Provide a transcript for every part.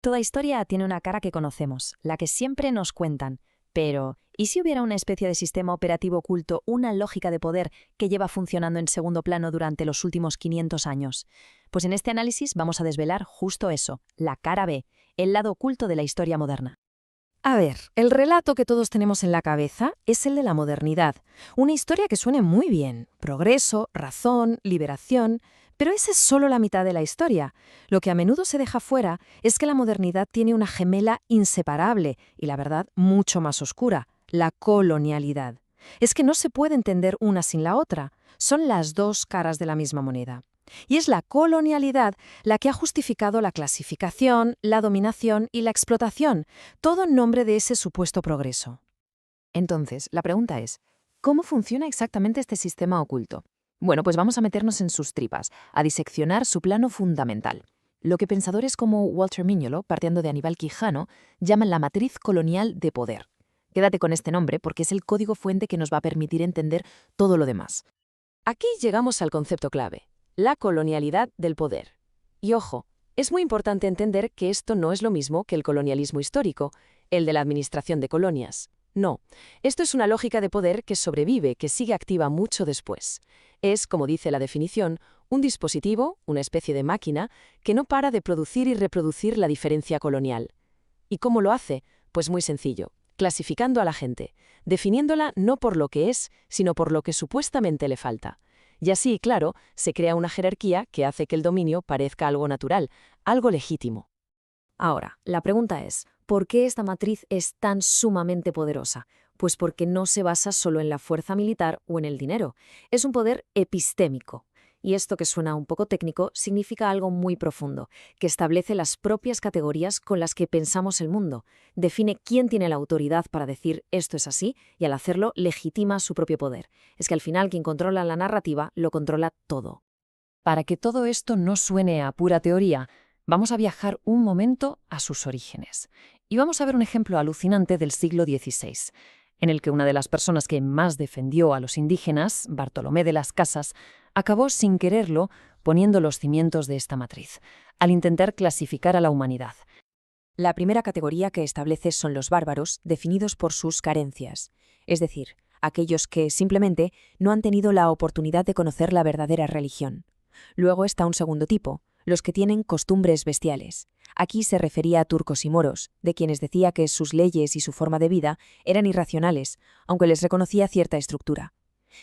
Toda historia tiene una cara que conocemos, la que siempre nos cuentan. Pero, ¿y si hubiera una especie de sistema operativo oculto, una lógica de poder que lleva funcionando en segundo plano durante los últimos 500 años? Pues en este análisis vamos a desvelar justo eso, la cara B, el lado oculto de la historia moderna. A ver, el relato que todos tenemos en la cabeza es el de la modernidad. Una historia que suene muy bien. Progreso, razón, liberación. Pero esa es solo la mitad de la historia. Lo que a menudo se deja fuera es que la modernidad tiene una gemela inseparable y, la verdad, mucho más oscura: la colonialidad. Es que no se puede entender una sin la otra. Son las dos caras de la misma moneda. Y es la colonialidad la que ha justificado la clasificación, la dominación y la explotación, todo en nombre de ese supuesto progreso. Entonces, la pregunta es, ¿cómo funciona exactamente este sistema oculto? Bueno, pues vamos a meternos en sus tripas, a diseccionar su plano fundamental. Lo que pensadores como Walter Mignolo, partiendo de Aníbal Quijano, llaman la matriz colonial de poder. Quédate con este nombre porque es el código fuente que nos va a permitir entender todo lo demás. Aquí llegamos al concepto clave: la colonialidad del poder. Y ojo, es muy importante entender que esto no es lo mismo que el colonialismo histórico, el de la administración de colonias. No, esto es una lógica de poder que sobrevive, que sigue activa mucho después. Es, como dice la definición, un dispositivo, una especie de máquina, que no para de producir y reproducir la diferencia colonial. ¿Y cómo lo hace? Pues muy sencillo, clasificando a la gente, definiéndola no por lo que es, sino por lo que supuestamente le falta. Y así, claro, se crea una jerarquía que hace que el dominio parezca algo natural, algo legítimo. Ahora, la pregunta es, ¿por qué esta matriz es tan sumamente poderosa? Pues porque no se basa solo en la fuerza militar o en el dinero. Es un poder epistémico. Y esto, que suena un poco técnico, significa algo muy profundo, que establece las propias categorías con las que pensamos el mundo, define quién tiene la autoridad para decir esto es así y, al hacerlo, legitima su propio poder. Es que al final quien controla la narrativa lo controla todo. Para que todo esto no suene a pura teoría, vamos a viajar un momento a sus orígenes. Y vamos a ver un ejemplo alucinante del siglo XVI, en el que una de las personas que más defendió a los indígenas, Bartolomé de las Casas, acabó sin quererlo poniendo los cimientos de esta matriz, al intentar clasificar a la humanidad. La primera categoría que establece son los bárbaros, definidos por sus carencias, es decir, aquellos que simplemente no han tenido la oportunidad de conocer la verdadera religión. Luego está un segundo tipo, los que tienen costumbres bestiales. Aquí se refería a turcos y moros, de quienes decía que sus leyes y su forma de vida eran irracionales, aunque les reconocía cierta estructura.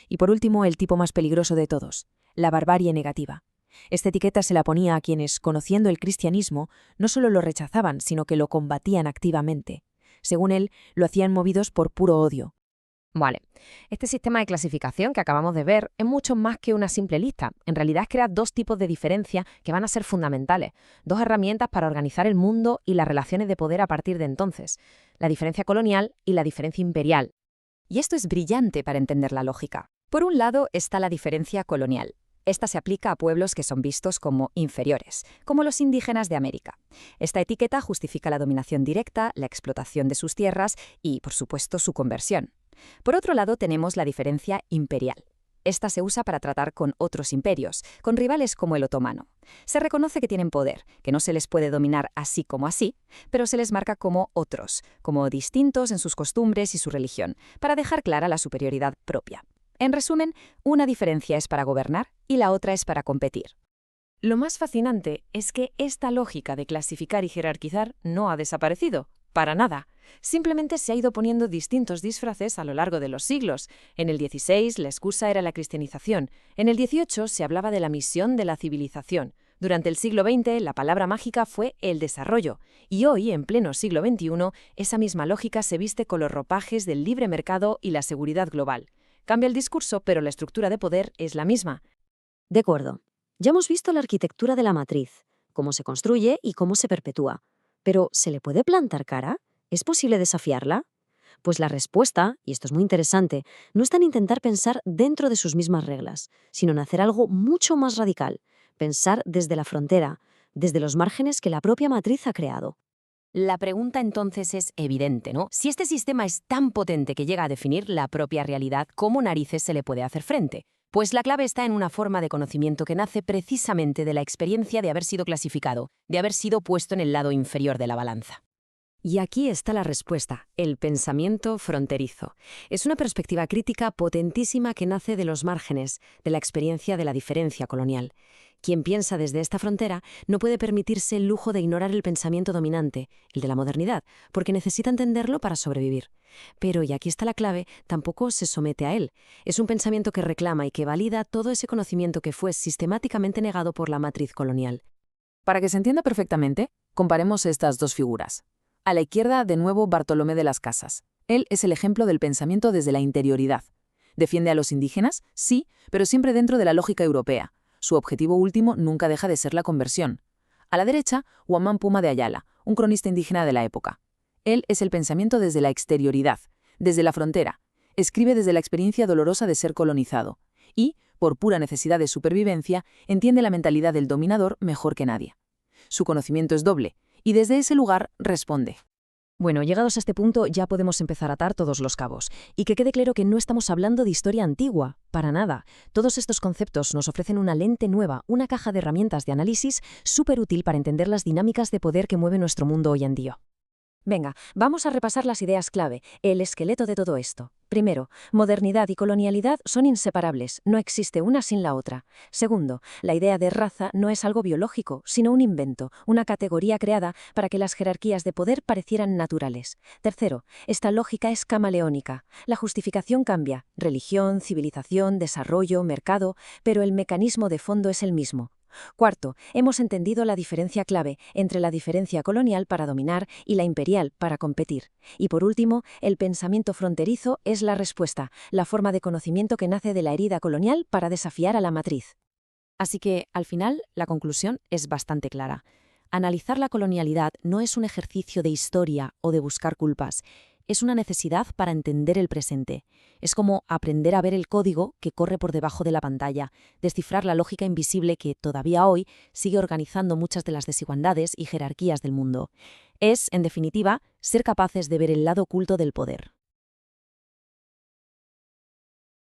Y por último, el tipo más peligroso de todos, la barbarie negativa. Esta etiqueta se la ponía a quienes, conociendo el cristianismo, no solo lo rechazaban, sino que lo combatían activamente. Según él, lo hacían movidos por puro odio. Vale, este sistema de clasificación que acabamos de ver es mucho más que una simple lista. En realidad es crear dos tipos de diferencia que van a ser fundamentales, dos herramientas para organizar el mundo y las relaciones de poder a partir de entonces: la diferencia colonial y la diferencia imperial. Y esto es brillante para entender la lógica. Por un lado está la diferencia colonial. Esta se aplica a pueblos que son vistos como inferiores, como los indígenas de América. Esta etiqueta justifica la dominación directa, la explotación de sus tierras y, por supuesto, su conversión. Por otro lado, tenemos la diferencia imperial. Esta se usa para tratar con otros imperios, con rivales como el otomano. Se reconoce que tienen poder, que no se les puede dominar así como así, pero se les marca como otros, como distintos en sus costumbres y su religión, para dejar clara la superioridad propia. En resumen, una diferencia es para gobernar y la otra es para competir. Lo más fascinante es que esta lógica de clasificar y jerarquizar no ha desaparecido. Para nada. Simplemente se ha ido poniendo distintos disfraces a lo largo de los siglos. En el XVI la excusa era la cristianización. En el XVIII se hablaba de la misión de la civilización. Durante el siglo XX la palabra mágica fue el desarrollo. Y hoy, en pleno siglo XXI, esa misma lógica se viste con los ropajes del libre mercado y la seguridad global. Cambia el discurso, pero la estructura de poder es la misma. De acuerdo. Ya hemos visto la arquitectura de la matriz, cómo se construye y cómo se perpetúa. Pero, ¿se le puede plantar cara? ¿Es posible desafiarla? Pues la respuesta, y esto es muy interesante, no está en intentar pensar dentro de sus mismas reglas, sino en hacer algo mucho más radical: pensar desde la frontera, desde los márgenes que la propia matriz ha creado. La pregunta entonces es evidente, ¿no? Si este sistema es tan potente que llega a definir la propia realidad, ¿cómo narices se le puede hacer frente? Pues la clave está en una forma de conocimiento que nace precisamente de la experiencia de haber sido clasificado, de haber sido puesto en el lado inferior de la balanza. Y aquí está la respuesta, el pensamiento fronterizo. Es una perspectiva crítica potentísima que nace de los márgenes, de la experiencia de la diferencia colonial. Quien piensa desde esta frontera no puede permitirse el lujo de ignorar el pensamiento dominante, el de la modernidad, porque necesita entenderlo para sobrevivir. Pero, y aquí está la clave, tampoco se somete a él. Es un pensamiento que reclama y que valida todo ese conocimiento que fue sistemáticamente negado por la matriz colonial. Para que se entienda perfectamente, comparemos estas dos figuras. A la izquierda, de nuevo, Bartolomé de las Casas. Él es el ejemplo del pensamiento desde la interioridad. ¿Defiende a los indígenas? Sí, pero siempre dentro de la lógica europea. Su objetivo último nunca deja de ser la conversión. A la derecha, Guamán Puma de Ayala, un cronista indígena de la época. Él es el pensamiento desde la exterioridad, desde la frontera. Escribe desde la experiencia dolorosa de ser colonizado. Y, por pura necesidad de supervivencia, entiende la mentalidad del dominador mejor que nadie. Su conocimiento es doble, y desde ese lugar responde. Bueno, llegados a este punto ya podemos empezar a atar todos los cabos. Y que quede claro que no estamos hablando de historia antigua, para nada. Todos estos conceptos nos ofrecen una lente nueva, una caja de herramientas de análisis súper útil para entender las dinámicas de poder que mueve nuestro mundo hoy en día. Venga, vamos a repasar las ideas clave, el esqueleto de todo esto. Primero, modernidad y colonialidad son inseparables, no existe una sin la otra. Segundo, la idea de raza no es algo biológico, sino un invento, una categoría creada para que las jerarquías de poder parecieran naturales. Tercero, esta lógica es camaleónica. La justificación cambia, religión, civilización, desarrollo, mercado, pero el mecanismo de fondo es el mismo. Cuarto, hemos entendido la diferencia clave entre la diferencia colonial para dominar y la imperial para competir. Y por último, el pensamiento fronterizo es la respuesta, la forma de conocimiento que nace de la herida colonial para desafiar a la matriz. Así que, al final, la conclusión es bastante clara. Analizar la colonialidad no es un ejercicio de historia o de buscar culpas. Es una necesidad para entender el presente. Es como aprender a ver el código que corre por debajo de la pantalla, descifrar la lógica invisible que todavía hoy sigue organizando muchas de las desigualdades y jerarquías del mundo. Es, en definitiva, ser capaces de ver el lado oculto del poder.